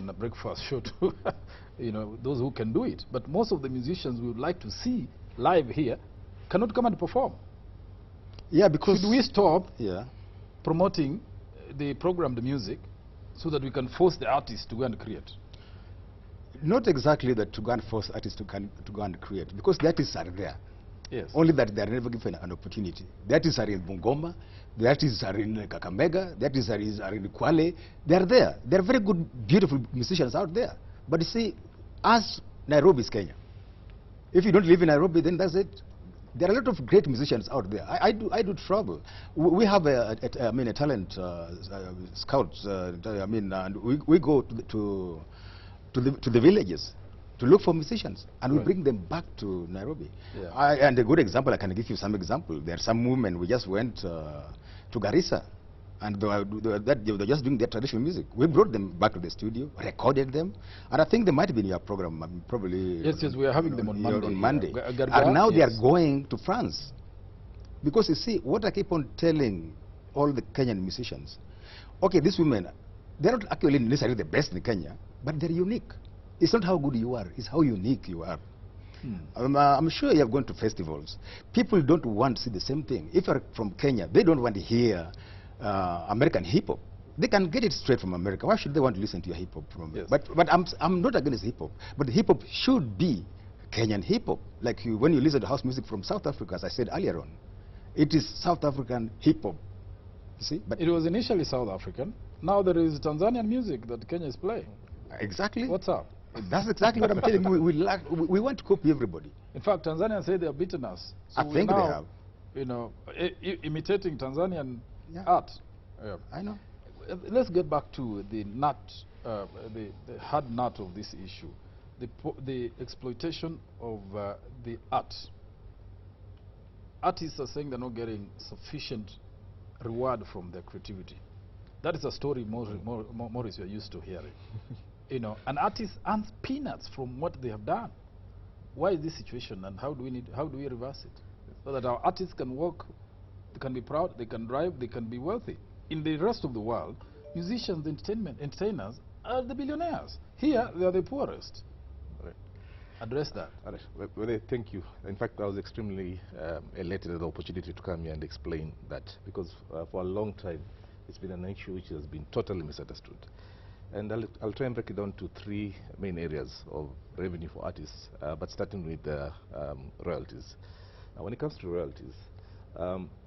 on a breakfast show to, those who can do it. But most of the musicians we would like to see live here cannot come and perform. Yeah, because... Should we stop yeah. promoting the programmed music so that we can force the artists to go and create? Not exactly that to go and force artists to go and create, because the artists are there. Yes. Only that they are never given an opportunity. The artists are in Bungoma, the artists are in Kakamega, the artists are in Kwale. They are there. They are very good, beautiful musicians out there. But you see, as Nairobi is Kenya. If you don't live in Nairobi, then that's it. There are a lot of great musicians out there. I do travel. We have a talent scout. And we go to the villages to look for musicians, and we bring them back to Nairobi. Yeah. And a good example, I can give you some example. There are some women, we just went to Garissa, and they were just doing their traditional music. We brought them back to the studio, recorded them, and I think they might be in your program, probably. Yes, we are having them on Monday. On Monday. And now they are going to France. Because you see, what I keep on telling all the Kenyan musicians, okay, these women, they're not actually necessarily the best in Kenya, but they're unique. It's not how good you are, it's how unique you are. I'm sure you have gone to festivals. People don't want to see the same thing. If you're from Kenya, they don't want to hear American hip-hop. They can get it straight from America. Why should they want to listen to your hip-hop from? Yes. But I'm not against hip-hop, but hip-hop should be Kenyan hip-hop. Like when you listen to house music from South Africa, as I said earlier on, it is South African hip-hop. You see? But it was initially South African. Now there is Tanzanian music that Kenya is playing. Exactly. What's up? That's exactly what I'm telling you. We want to copy everybody. In fact, Tanzania say they have beaten us. So I think now, they have. Imitating Tanzanian art. Yeah. I know. Let's get back to the nut, the hard nut of this issue, the exploitation of the art. Artists are saying they're not getting sufficient reward from their creativity. That is a story, Maurice, you're used to hearing. An artist earns peanuts from what they have done. Why is this situation, and how do we reverse it? So that our artists can work, they can be proud, they can drive, they can be wealthy. In the rest of the world, musicians, entertainers are the billionaires. Here, they are the poorest. Right. Address that. Well, thank you. In fact, I was extremely elated at the opportunity to come here and explain that, because for a long time, it's been an issue which has been totally misunderstood. And I'll try and break it down to three main areas of revenue for artists, but starting with royalties. Now, when it comes to royalties,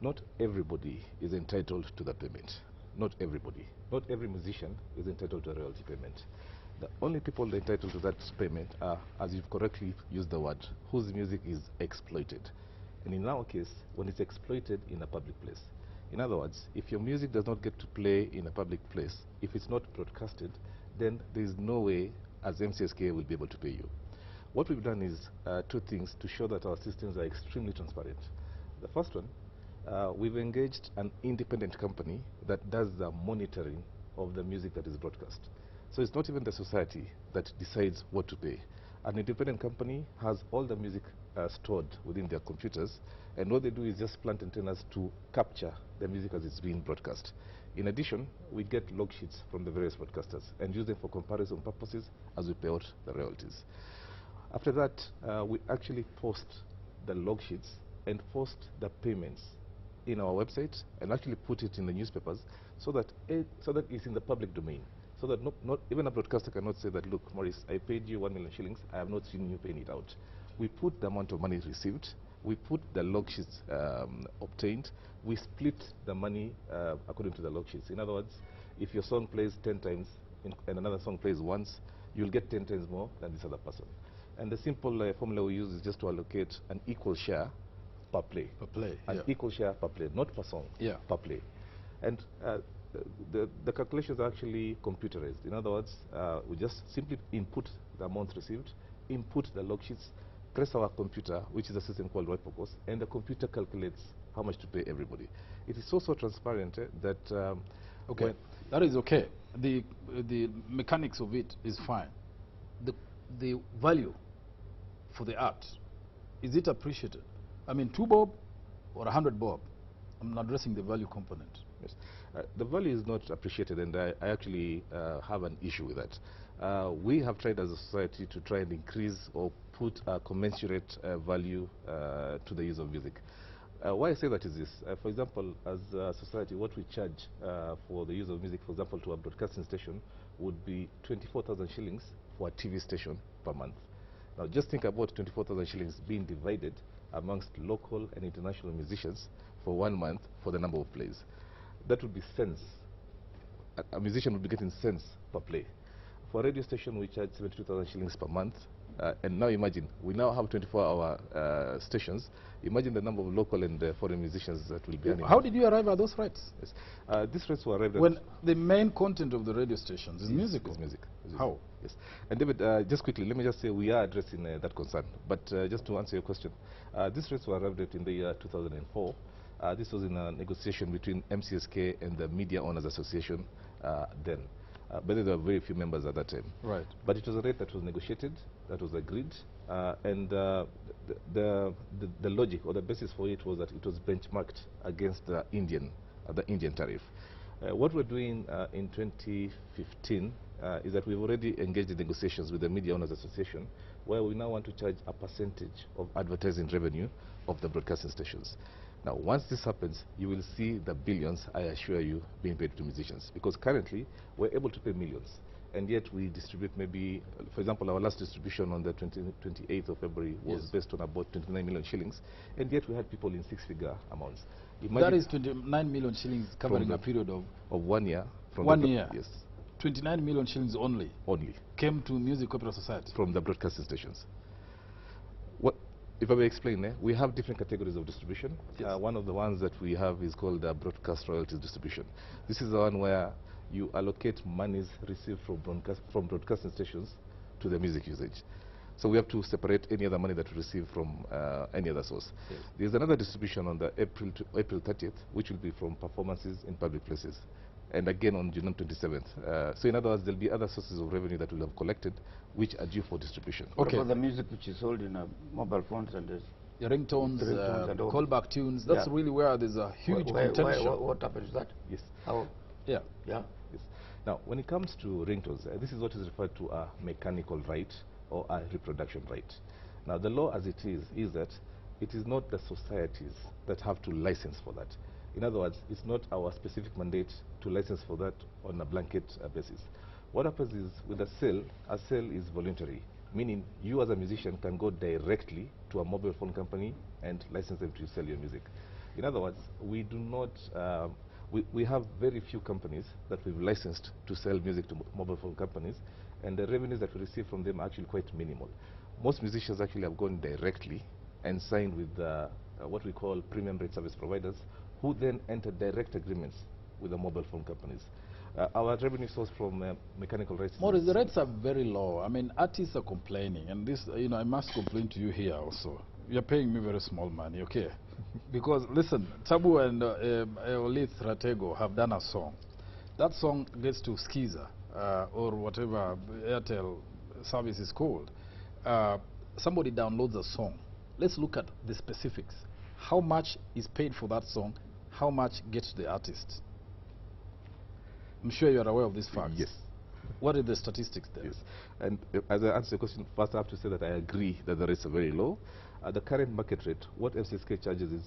not everybody is entitled to the payment. Not everybody. Not every musician is entitled to a royalty payment. The only people entitled to that payment are, as you've correctly used the word, whose music is exploited. And in our case, when it's exploited in a public place. In other words, if your music does not get to play in a public place, if it's not broadcasted, then there is no way as MCSK will be able to pay you. What we've done is two things to show that our systems are extremely transparent. The first one, we've engaged an independent company that does the monitoring of the music that is broadcast. So it's not even the society that decides what to pay. An independent company has all the music stored within their computers, and what they do is just plant antennas to capture the music as it's being broadcast. In addition, we get log sheets from the various broadcasters and use them for comparison purposes as we pay out the royalties. After that, we actually post the log sheets and post the payments in our website and actually put it in the newspapers so that it's in the public domain. So that not even a broadcaster cannot say that, look, Maurice, I paid you 1 million shillings, I have not seen you paying it out. We put the amount of money received, we put the log sheets obtained, we split the money according to the log sheets. In other words, if your song plays 10 times and another song plays once, you'll get 10 times more than this other person. And the simple formula we use is just to allocate an equal share per play. Per play, an equal share per play, not per song, per play. And the calculations are actually computerized. In other words, we just simply input the amount received, input the log sheets, press our computer, which is a system called Royalties, and the computer calculates how much to pay everybody. It is so transparent that... okay, that is okay. The mechanics of it is fine. The value for the art, is it appreciated? I mean, 2 bob or 100 bob? I'm addressing the value component. Yes. The value is not appreciated, and I actually have an issue with that. We have tried as a society to try and increase or put a commensurate value to the use of music. Why I say that is this. For example, as a society, what we charge for the use of music, for example, to a broadcasting station would be 24,000 shillings for a TV station per month. Now, just think about 24,000 shillings being divided amongst local and international musicians for 1 month for the number of plays. That would be cents. A musician would be getting cents per play. For a radio station, we charge 72,000 shillings per month. And now imagine, we now have 24-hour stations. Imagine the number of local and foreign musicians that will be earning. How did you arrive at those rates? Yes. These rates were arrived at... When the main content of the radio stations is music. Is music. How? Yes. And David, just quickly, let me just say we are addressing that concern. But just to answer your question, these rates were arrived at in the year 2004. This was in a negotiation between MCSK and the Media Owners Association then. But there were very few members at that time. Right. But it was a rate that was negotiated, that was agreed, and the logic or the basis for it was that it was benchmarked against the Indian tariff. What we're doing in 2015 is that we've already engaged in negotiations with the Media Owners Association, where we now want to charge a percentage of advertising revenue of the broadcasting stations. Now, once this happens, you will see the billions, I assure you, being paid to musicians. Because currently, we're able to pay millions. And yet we distribute maybe, for example, our last distribution on the 28th of February was based on about 29 million shillings. And yet we had people in six-figure amounts. Imagine that is 29 million shillings covering a period of 1 year. From 1 year? Yes. 29 million shillings only? Only. Came to Music Cooperative Society? From the broadcasting stations. If I may explain, we have different categories of distribution. Yes. One of the ones that we have is called broadcast royalties distribution. This is the one where you allocate monies received from broadcasting stations to the music usage. So we have to separate any other money that we receive from any other source. Yes. There's another distribution on the April 30th, which will be from performances in public places. And again on June 27th. So in other words, there'll be other sources of revenue that we'll have collected, which are due for distribution. Okay. For the music which is sold in mobile phones and the ringtones, callback tunes, that's really where there's a huge contention. What happens to that? Yes. How? Yeah. Yeah. Yes. Now, when it comes to ringtones, this is what is referred to a mechanical right or a reproduction right. Now, the law as it is that it is not the societies that have to license for that. In other words, it's not our specific mandate to license for that on a blanket basis. What happens is with a sale is voluntary, meaning you as a musician can go directly to a mobile phone company and license them to sell your music. In other words, we do not, we have very few companies that we've licensed to sell music to mobile phone companies, and the revenues that we receive from them are actually quite minimal. Most musicians actually have gone directly and signed with what we call premium rate service providers, who then enter direct agreements with the mobile phone companies. Our revenue source from mechanical rates... Maurice, the rates are very low. I mean, artists are complaining, and this, I must complain to you here also. You're paying me very small money, okay? Because, listen, Tabu and Olith Ratego have done a song. That song gets to Skiza, or whatever Airtel service is called. Somebody downloads a song. Let's look at the specifics. How much is paid for that song? How much gets to the artist? I'm sure you're aware of these facts. Yes. What are the statistics there? Yes. And as I answer the question, first I have to say that I agree that the rates are very low. The current market rate, what MCSK charges is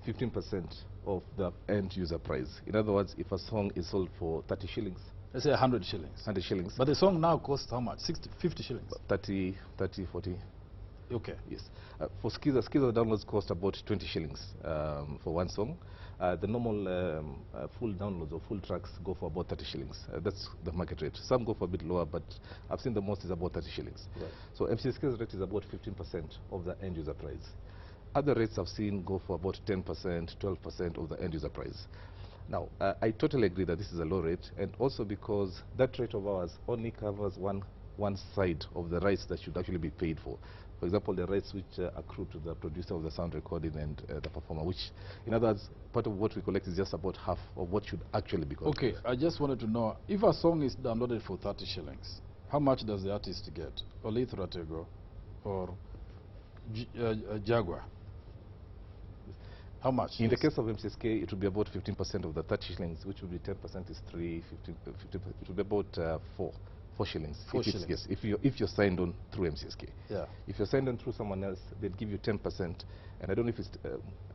15% of the end user price. In other words, if a song is sold for 30 shillings. Let's say 100 shillings. 100 shillings. But the song now costs how much? 50 shillings? 30, 40. Okay. Yes. For Skiza downloads cost about 20 shillings for one song. The normal full downloads or full tracks go for about 30 shillings. That's the market rate. Some go for a bit lower, but I've seen the most is about 30 shillings. Right. So MCSK's rate is about 15% of the end user price. Other rates I've seen go for about 10%, 12% of the end user price. Now, I totally agree that this is a low rate, and also because that rate of ours only covers one side of the rights that should actually be paid for. For example, the rights which accrue to the producer of the sound recording and the performer, which, in other words, part of what we collect is just about half of what should actually be collected. Okay, I just wanted to know, if a song is downloaded for 30 shillings, how much does the artist get? Olith Ratego or Jaguar? How much? In the case of MCSK, it would be about 15% of the 30 shillings, which would be 10% is 3, 15, 15, it would be about 4 shillings. 4 shillings. Yes, if you're signed on through MCSK. Yeah. If you're signed on through someone else, they'd give you 10%, and I don't know if it's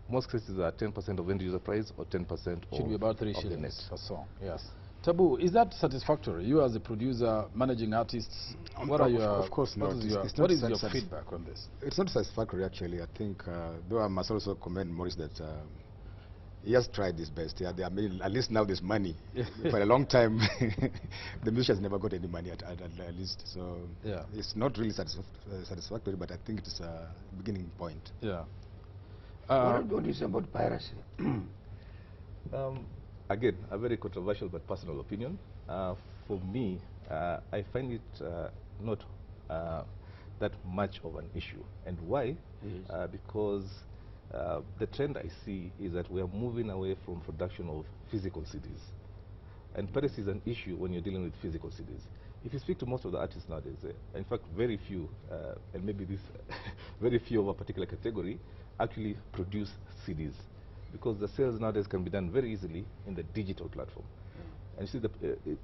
most cases are 10% of end user price or 10% Should be about 3 of the net. shillings per song. Yes. Tabu, is that satisfactory? You as a producer, managing artists, what are your... Of course not. What is your feedback on this? It's not satisfactory, actually. I think, though I must also commend Maurice that he has tried his best. Yeah, I mean, at least now there's money. For a long time, the musicians never got any money at least. So yeah, it's not really satisfactory, but I think it's a beginning point. Yeah. What do you say about piracy? Again, a very controversial but personal opinion. For me, I find it not that much of an issue. And why? Yes. Because the trend I see is that we are moving away from production of physical CDs. And piracy is an issue when you're dealing with physical CDs. If you speak to most of the artists nowadays, in fact, very few, and maybe this, very few of a particular category actually produce CDs, because the sales nowadays can be done very easily in the digital platform. And you see,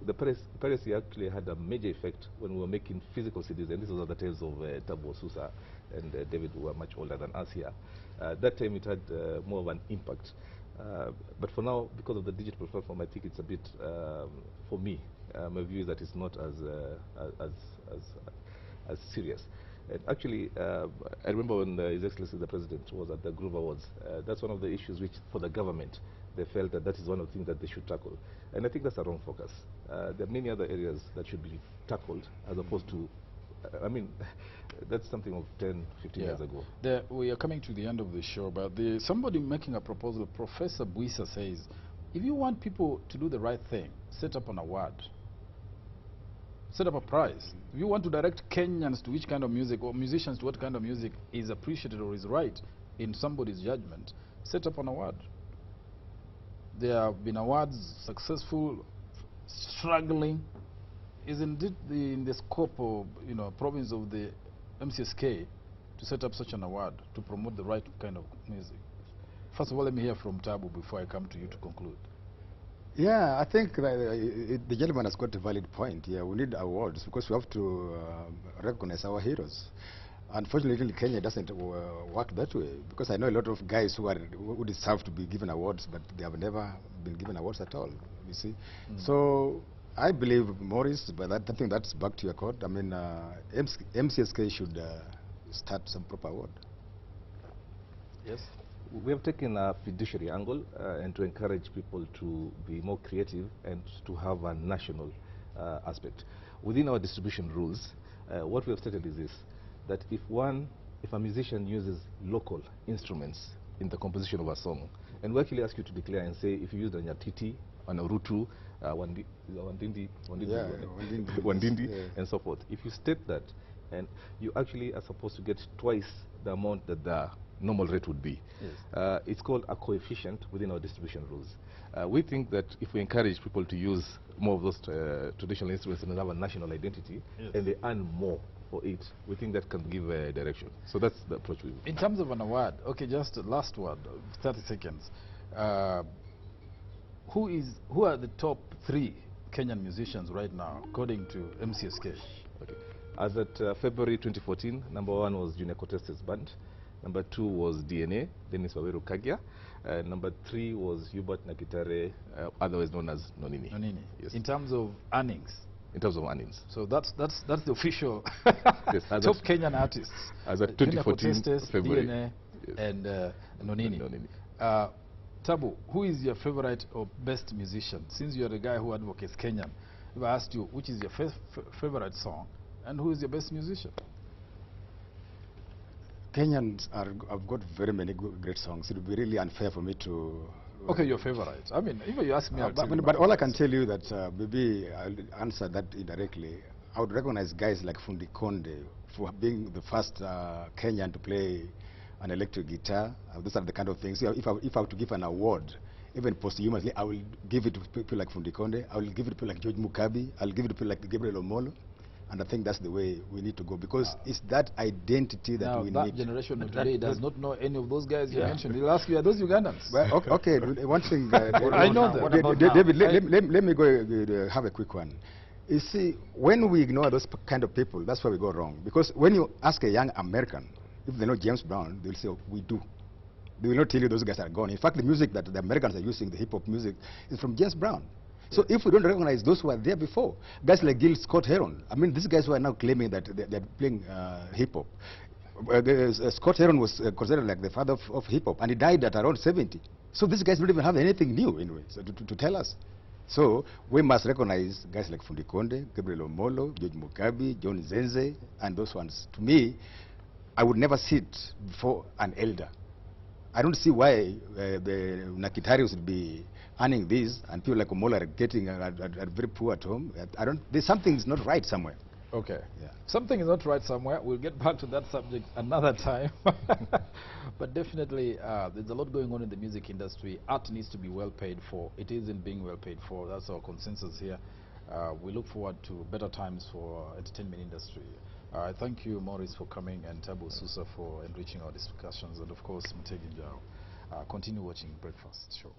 the piracy actually had a major effect when we were making physical CDs, and this was at the tales of Tabo Susa and David, who are much older than us here. That time it had more of an impact. But for now, because of the digital platform, I think it's a bit, for me, my view is that it's not as serious. And actually, I remember when His Excellency the President was at the Groove Awards, that's one of the issues which, for the government, they felt that that is one of the things that they should tackle. And I think that's a wrong focus. There are many other areas that should be tackled, as opposed to, I mean, that's something of 10, 15 years ago. We are coming to the end of the show, but somebody making a proposal, Professor Buisa says, if you want people to do the right thing, set up an award. Set up a prize. If you want to direct Kenyans to which kind of music, or musicians to what kind of music is appreciated or is right in somebody's judgment, set up an award. There have been awards, successful, struggling. Isn't it in the scope of, province of the MCSK to set up such an award to promote the right kind of music? First of all, let me hear from Tabu before I come to you to conclude. Yeah, I think the gentleman has got a valid point. Yeah, we need awards because we have to recognize our heroes. Unfortunately, Kenya doesn't work that way, because I know a lot of guys who deserve to be given awards, but they have never been given awards at all, you see. So I believe, Maurice, but I think that's back to your court. I mean, MCSK should start some proper award. Yes? We have taken a fiduciary angle and to encourage people to be more creative and to have a national aspect. Within our distribution rules, what we have stated is this, that if a musician uses local instruments in the composition of a song, and we actually ask you to declare and say if you use the nyatiti, an urutu, wandindi, and so forth. If you state that, and you actually are supposed to get twice the amount that the normal rate would be. Yes. It's called a coefficient within our distribution rules. We think that if we encourage people to use more of those traditional instruments and have a national identity, yes, and they earn more for it, we think that can give a direction. So that's the approach we have. In terms of an award, okay, just last word, 30 seconds. Who are the top 3 Kenyan musicians right now, according to MCSK? Okay. As at February 2014, number 1 was Junior Cortez's band. Number 2 was DNA, Dennis Waweru Kagia. Number 3 was Hubert Nakitare, otherwise known as Nonini. Nonini. Yes. In terms of earnings? In terms of earnings. So that's the official yes, top Kenyan artists. As at 2014 February. DNA, yes, and Nonini. Nonini. Tabu, who is your favorite or best musician? Since you are the guy who advocates Kenyan, if I asked you which is your favorite song and who is your best musician? Kenyans have got very many great songs. It would be really unfair for me to... Okay, your favorite. I mean, if you ask me, but all I can tell you that maybe I'll answer that indirectly. I would recognize guys like Fundi Konde for being the first Kenyan to play an electric guitar. Those are the kind of things. If I were to give an award, even posthumously, I will give it to people like Fundi Konde. I will give it to people like George Mukabi. I'll give it to people like Gabriel Omolo. And I think that's the way we need to go, because it's that identity that Now, we that need. generation of But that- today does not know any of those guys you mentioned. He'll ask you, are those Ugandans? Well, okay, one thing. I know that. What about David, now? let me go have a quick one. You see, when we ignore those kind of people, that's where we go wrong. Because when you ask a young American if they know James Brown, they'll say, oh, we do. They will not tell you those guys are gone. In fact, the music that the Americans are using, the hip-hop music, is from James Brown. So if we don't recognize those who were there before, guys like Gil Scott-Heron, I mean, these guys who are now claiming that they're playing hip-hop. Scott-Heron was considered like the father of hip-hop, and he died at around 70. So these guys don't even have anything new anyway, so to tell us. So we must recognize guys like Fundi Konde, Gabriel Omolo, George Mugabe, John Zenze, and those ones. To me, I would never sit before an elder. I don't see why the Nakitarios would be earning this, and people like Omola are getting are very poor at home. There's something's not right somewhere. Okay. Yeah. Something is not right somewhere. We'll get back to that subject another time. But definitely, there's a lot going on in the music industry. Art needs to be well paid for. It isn't being well paid for. That's our consensus here. We look forward to better times for entertainment industry. I thank you, Maurice, for coming, and Tabu Susa for enriching our discussions, and of course, Mtegi Njao. Continue watching Breakfast Show.